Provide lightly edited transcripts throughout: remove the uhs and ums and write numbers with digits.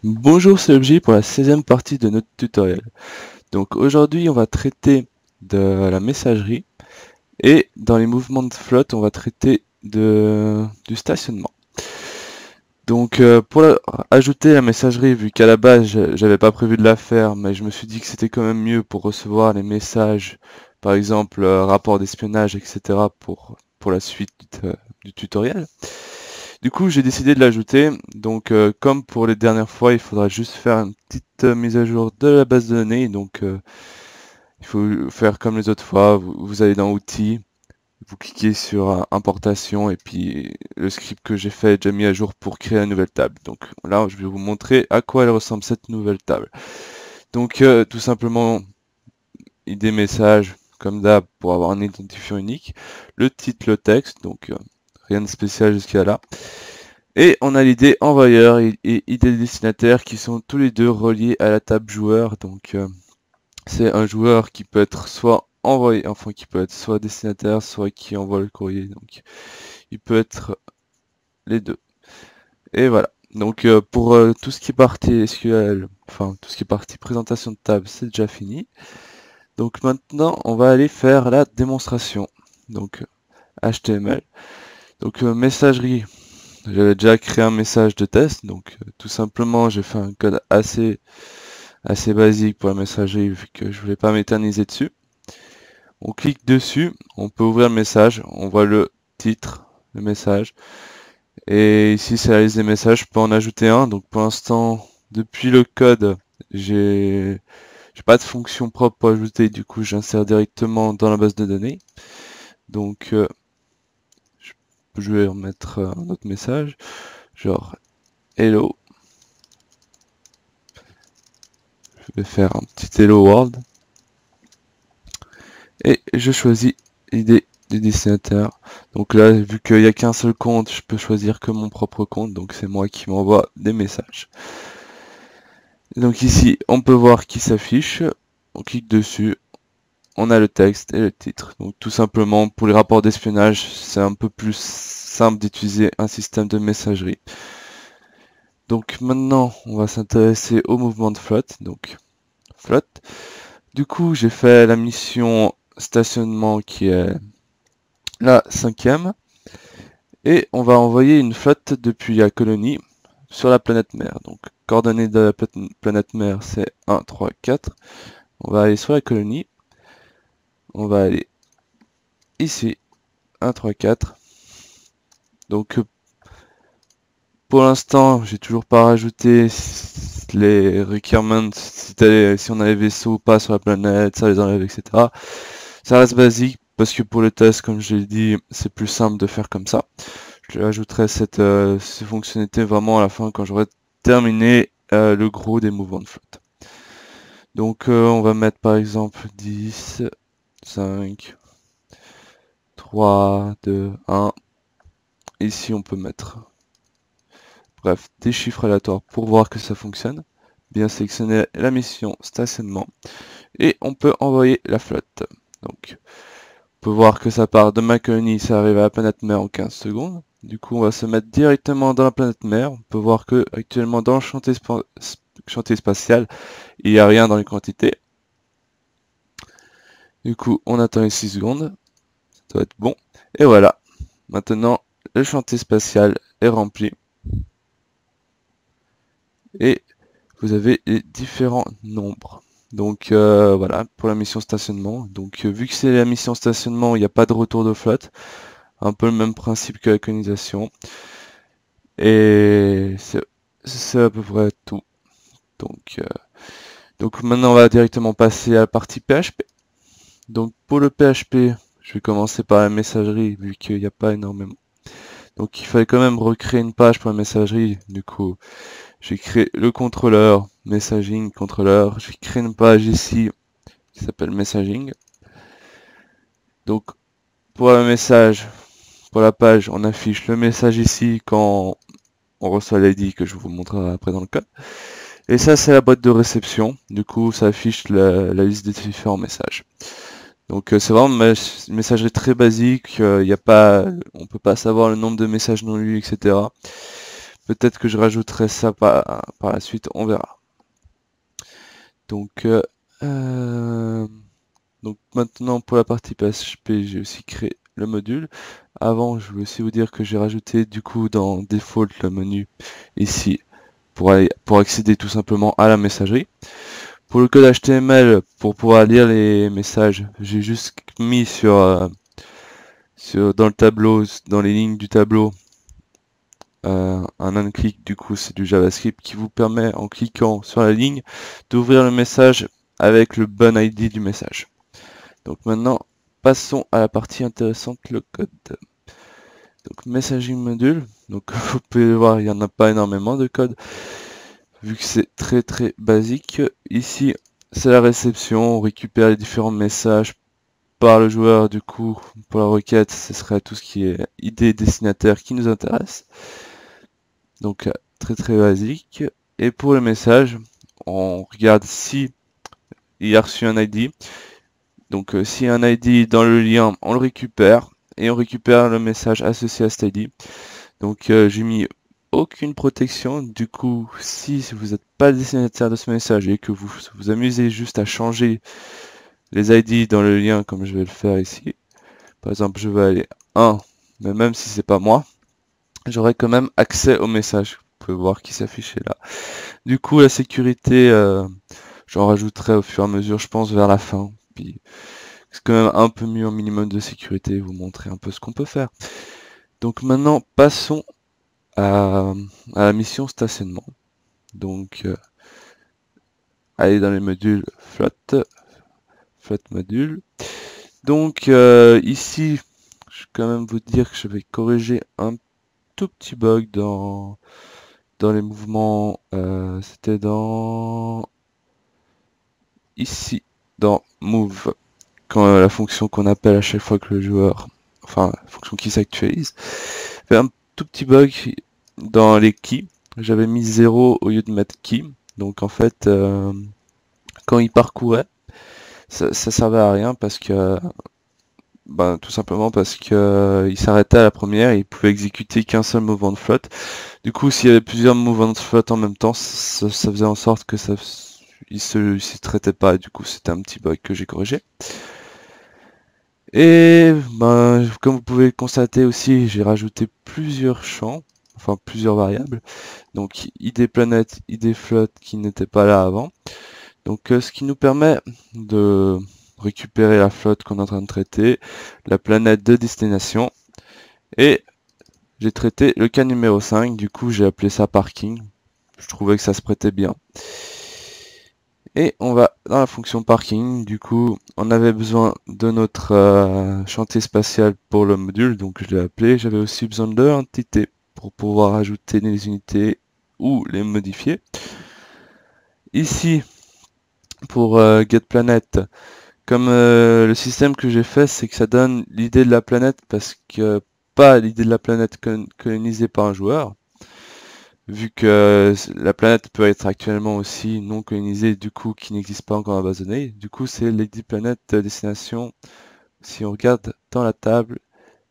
Bonjour, c'est Obji pour la 16e partie de notre tutoriel. Donc aujourd'hui on va traiter de la messagerie et dans les mouvements de flotte on va traiter du stationnement. Donc ajouter la messagerie, vu qu'à la base j'avais pas prévu de la faire, mais je me suis dit que c'était quand même mieux pour recevoir les messages, par exemple rapport d'espionnage, etc. pour la suite du tutoriel. Du coup, j'ai décidé de l'ajouter. Donc, comme pour les dernières fois, il faudra juste faire une petite mise à jour de la base de données. Donc, il faut faire comme les autres fois. Vous allez dans Outils, vous cliquez sur Importation et puis le script que j'ai fait est déjà mis à jour pour créer une nouvelle table. Donc là, je vais vous montrer à quoi elle ressemble cette nouvelle table. Donc, tout simplement, ID message, comme d'hab, pour avoir un identifiant unique. Le titre, le texte, donc rien de spécial jusqu'à là. Et on a l'idée envoyeur et idée destinataire qui sont tous les deux reliés à la table joueur. Donc c'est un joueur qui peut être soit envoyé, enfin qui peut être soit destinataire, soit qui envoie le courrier. Donc il peut être les deux. Et voilà. Donc pour tout ce qui est partie SQL, enfin tout ce qui est partie présentation de table, c'est déjà fini. Donc maintenant on va aller faire la démonstration. Donc HTML. Donc messagerie. J'avais déjà créé un message de test, donc tout simplement j'ai fait un code assez basique pour la messagerie vu que je voulais pas m'éterniser dessus. On clique dessus, on peut ouvrir le message, on voit le titre, le message, et ici c'est la liste des messages, je peux en ajouter un. Donc pour l'instant, depuis le code, j'ai pas de fonction propre pour ajouter, du coup j'insère directement dans la base de données. Donc je vais remettre un autre message, genre hello. Je vais faire un petit hello world. Et je choisis l'idée du destinataire. Donc là, vu qu'il n'y a qu'un seul compte, je peux choisir que mon propre compte. Donc c'est moi qui m'envoie des messages. Et donc ici, on peut voir qui s'affiche. On clique dessus. On a le texte et le titre. Donc tout simplement, pour les rapports d'espionnage, c'est un peu plus simple d'utiliser un système de messagerie. Donc maintenant, on va s'intéresser au mouvement de flotte. Donc flotte. Du coup, j'ai fait la mission stationnement qui est la 5e. Et on va envoyer une flotte depuis la colonie sur la planète mère. Donc coordonnées de la planète mère c'est 1, 3, 4. On va aller sur la colonie. On va aller ici, 1, 3, 4. Donc pour l'instant, j'ai toujours pas rajouté les requirements, si on a les vaisseaux ou pas sur la planète, ça les enlève, etc. Ça reste basique parce que pour le test, comme je l'ai dit, c'est plus simple de faire comme ça. Je ajouterai cette fonctionnalité vraiment à la fin quand j'aurai terminé le gros des mouvements de flotte. Donc on va mettre par exemple 10, 5, 3, 2, 1. Ici on peut mettre, bref, des chiffres aléatoires pour voir que ça fonctionne. Bien sélectionner la mission stationnement. Et on peut envoyer la flotte. Donc on peut voir que ça part de ma colonie, ça arrive à la planète mère en 15 secondes. Du coup, on va se mettre directement dans la planète mère. On peut voir que actuellement dans le chantier spatial, il n'y a rien dans les quantités. Du coup, on attend les 6 secondes. Ça doit être bon. Et voilà. Maintenant, le chantier spatial est rempli. Et vous avez les différents nombres. Donc voilà, pour la mission stationnement. Donc vu que c'est la mission stationnement, il n'y a pas de retour de flotte. Un peu le même principe que la colonisation. Et c'est à peu près tout. Donc maintenant on va directement passer à la partie PHP. Donc pour le PHP, je vais commencer par la messagerie vu qu'il n'y a pas énormément. Donc il fallait quand même recréer une page pour la messagerie. Du coup, j'ai créé le contrôleur, messaging contrôleur. J'ai créé une page ici qui s'appelle messaging. Donc pour le message, pour la page, on affiche le message ici quand on reçoit l'ID que je vous montrerai après dans le code. Et ça c'est la boîte de réception. Du coup ça affiche la liste des différents messages. Donc c'est vraiment une messagerie très basique, y a pas, on peut pas savoir le nombre de messages non lus, etc. Peut-être que je rajouterai ça par la suite, on verra. Donc, euh, donc maintenant pour la partie PHP, j'ai aussi créé le module. Avant, je voulais aussi vous dire que j'ai rajouté du coup dans Default le menu ici pour accéder tout simplement à la messagerie. Pour le code HTML, pour pouvoir lire les messages, j'ai juste mis dans le tableau, dans les lignes du tableau, un unclick, du coup c'est du JavaScript qui vous permet en cliquant sur la ligne d'ouvrir le message avec le bon ID du message. Donc maintenant, passons à la partie intéressante, le code. Donc messaging module, donc vous pouvez le voir, il n'y en a pas énormément de code, vu que c'est très basique. Ici, c'est la réception, on récupère les différents messages par le joueur, du coup, pour la requête, ce serait tout ce qui est ID destinataire qui nous intéresse. Donc très basique. Et pour le message, on regarde si il a reçu un ID. Donc s'il y a un ID dans le lien, on le récupère et on récupère le message associé à cet ID. Donc j'ai mis aucune protection. Du coup, si vous n'êtes pas le destinataire de ce message et que vous vous amusez juste à changer les ID dans le lien comme je vais le faire ici, par exemple je vais aller 1, mais même si c'est pas moi, j'aurai quand même accès au message. Vous pouvez voir qui s'affiche là. Du coup, la sécurité, j'en rajouterai au fur et à mesure, je pense, vers la fin. Puis c'est quand même un peu mieux en minimum de sécurité, vous montrer un peu ce qu'on peut faire. Donc maintenant, passons à la mission stationnement. Donc, aller dans les modules flotte module. Donc ici, je vais quand même vous dire que je vais corriger un tout petit bug dans les mouvements. C'était ici, dans move, quand la fonction qu'on appelle à chaque fois que le joueur, enfin la fonction qui s'actualise, fait un tout petit bug dans les keys. J'avais mis 0 au lieu de mettre key. Donc en fait, quand il parcourait, ça servait à rien parce que tout simplement parce que il s'arrêtait à la première et il pouvait exécuter qu'un seul mouvement de flotte. Du coup, s'il y avait plusieurs mouvements de flotte en même temps, ça faisait en sorte que il se traitait pas. Et du coup, c'était un petit bug que j'ai corrigé. Et comme vous pouvez le constater aussi, j'ai rajouté plusieurs champs, enfin plusieurs variables. Donc ID planète, ID flotte qui n'était pas là avant. Donc ce qui nous permet de récupérer la flotte qu'on est en train de traiter, la planète de destination, et j'ai traité le cas numéro 5, du coup j'ai appelé ça parking, je trouvais que ça se prêtait bien. Et on va dans la fonction parking, du coup on avait besoin de notre chantier spatial pour le module, donc je l'ai appelé, j'avais aussi besoin de l'entité pour pouvoir ajouter les unités ou les modifier. Ici, pour getPlanet, comme le système que j'ai fait, c'est que ça donne l'idée de la planète parce que pas l'idée de la planète colonisée par un joueur, vu que la planète peut être actuellement aussi non colonisée, du coup qui n'existe pas encore dans la base de données. Du coup, c'est l'ID planète destination. Si on regarde dans la table,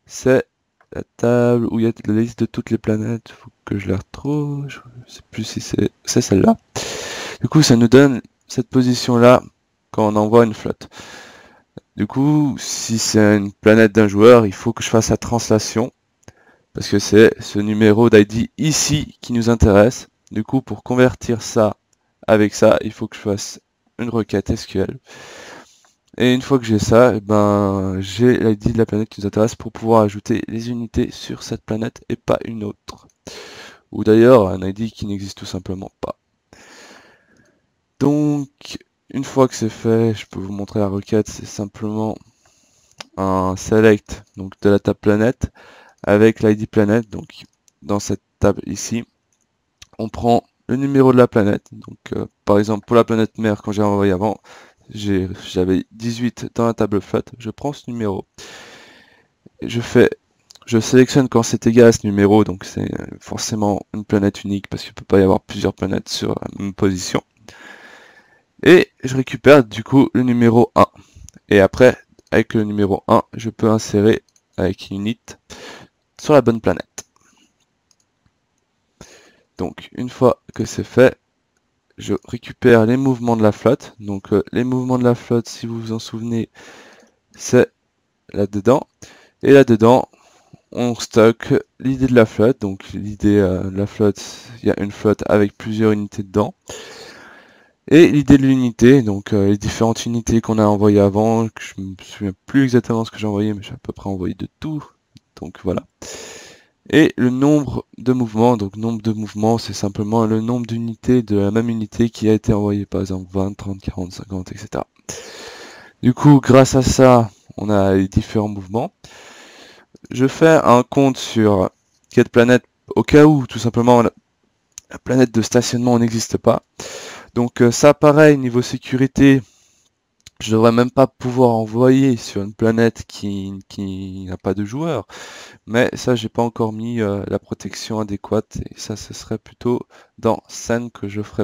c'est la table où il y a la liste de toutes les planètes. Faut que je la retrouve. Je sais plus si c'est celle-là. Du coup, ça nous donne cette position-là quand on envoie une flotte. Du coup, si c'est une planète d'un joueur, il faut que je fasse la translation, parce que c'est ce numéro d'ID ici qui nous intéresse. Du coup, pour convertir ça avec ça, il faut que je fasse une requête SQL. Et une fois que j'ai ça, j'ai l'ID de la planète qui nous intéresse pour pouvoir ajouter les unités sur cette planète et pas une autre. Ou d'ailleurs, un ID qui n'existe tout simplement pas. Donc, une fois que c'est fait, je peux vous montrer la requête, c'est simplement un select donc de la table planète avec l'ID planète. Donc dans cette table ici, on prend le numéro de la planète. Donc par exemple pour la planète mère, quand j'ai envoyé avant, j'avais 18 dans la table flotte. Je prends ce numéro, et je sélectionne quand c'est égal à ce numéro, donc c'est forcément une planète unique parce qu'il ne peut pas y avoir plusieurs planètes sur la même position. Et je récupère du coup le numéro 1. Et après, avec le numéro 1, je peux insérer avec unit sur la bonne planète. Donc une fois que c'est fait, je récupère les mouvements de la flotte. Donc les mouvements de la flotte, si vous vous en souvenez, c'est là-dedans. Et là-dedans, on stocke l'idée de la flotte. Donc l'idée de la flotte, il y a une flotte avec plusieurs unités dedans. Et l'idée de l'unité, donc les différentes unités qu'on a envoyées avant, que je me souviens plus exactement ce que j'ai envoyé, mais j'ai à peu près envoyé de tout. Donc voilà. Et le nombre de mouvements, donc nombre de mouvements, c'est simplement le nombre d'unités de la même unité qui a été envoyée, par exemple 20, 30, 40, 50, etc. Du coup, grâce à ça, on a les différents mouvements. Je fais un compte sur getPlanet au cas où, tout simplement, la planète de stationnement n'existe pas. Donc ça, pareil, niveau sécurité, je devrais même pas pouvoir envoyer sur une planète qui n'a pas de joueurs. Mais ça, j'ai pas encore mis la protection adéquate. Et ça, ce serait plutôt dans scène que je ferai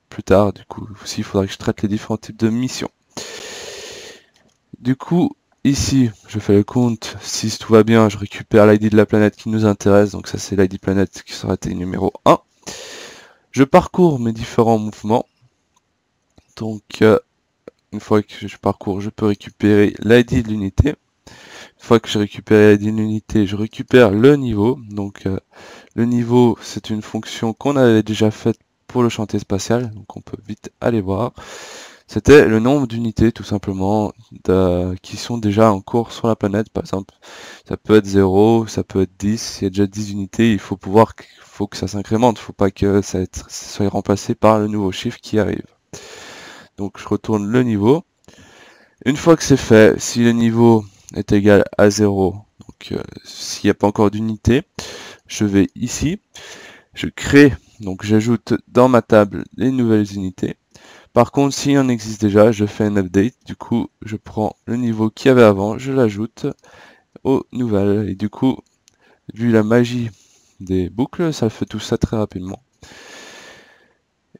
plus tard. Du coup, aussi, il faudrait que je traite les différents types de missions. Du coup, ici, je fais le compte. Si tout va bien, je récupère l'ID de la planète qui nous intéresse. Donc ça, c'est l'ID planète qui sera été numéro 1. Je parcours mes différents mouvements. Donc, une fois que je parcours, je peux récupérer l'ID de l'unité. Une fois que j'ai récupéré l'ID de l'unité, je récupère le niveau. Donc, le niveau, c'est une fonction qu'on avait déjà faite pour le chantier spatial. Donc, on peut vite aller voir. C'était le nombre d'unités, tout simplement, qui sont déjà en cours sur la planète. Par exemple, ça peut être 0, ça peut être 10. Il y a déjà 10 unités, il faut que ça s'incrémente. Il ne faut pas que ça soit remplacé par le nouveau chiffre qui arrive. Donc je retourne le niveau. Une fois que c'est fait, si le niveau est égal à 0, donc s'il n'y a pas encore d'unité, je vais ici, je crée, donc j'ajoute dans ma table les nouvelles unités. Par contre, s'il en existe déjà, je fais un update, du coup je prends le niveau qu'il y avait avant, je l'ajoute aux nouvelles, et du coup, vu la magie des boucles, ça fait tout ça très rapidement.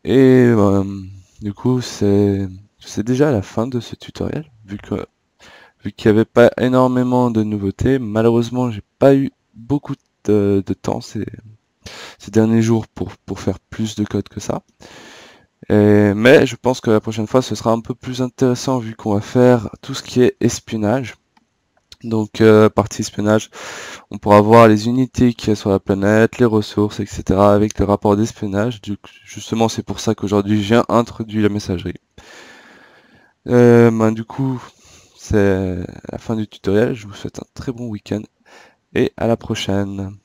Et du coup, c'est déjà la fin de ce tutoriel, vu qu'il n'y avait pas énormément de nouveautés. Malheureusement, j'ai pas eu beaucoup de temps ces derniers jours pour faire plus de code que ça. Mais je pense que la prochaine fois, ce sera un peu plus intéressant vu qu'on va faire tout ce qui est espionnage. Donc, partie espionnage, on pourra voir les unités qu'il y a sur la planète, les ressources, etc. avec le rapport d'espionnage. Justement, c'est pour ça qu'aujourd'hui, j'ai introduit la messagerie. Du coup, c'est la fin du tutoriel. Je vous souhaite un très bon week-end et à la prochaine.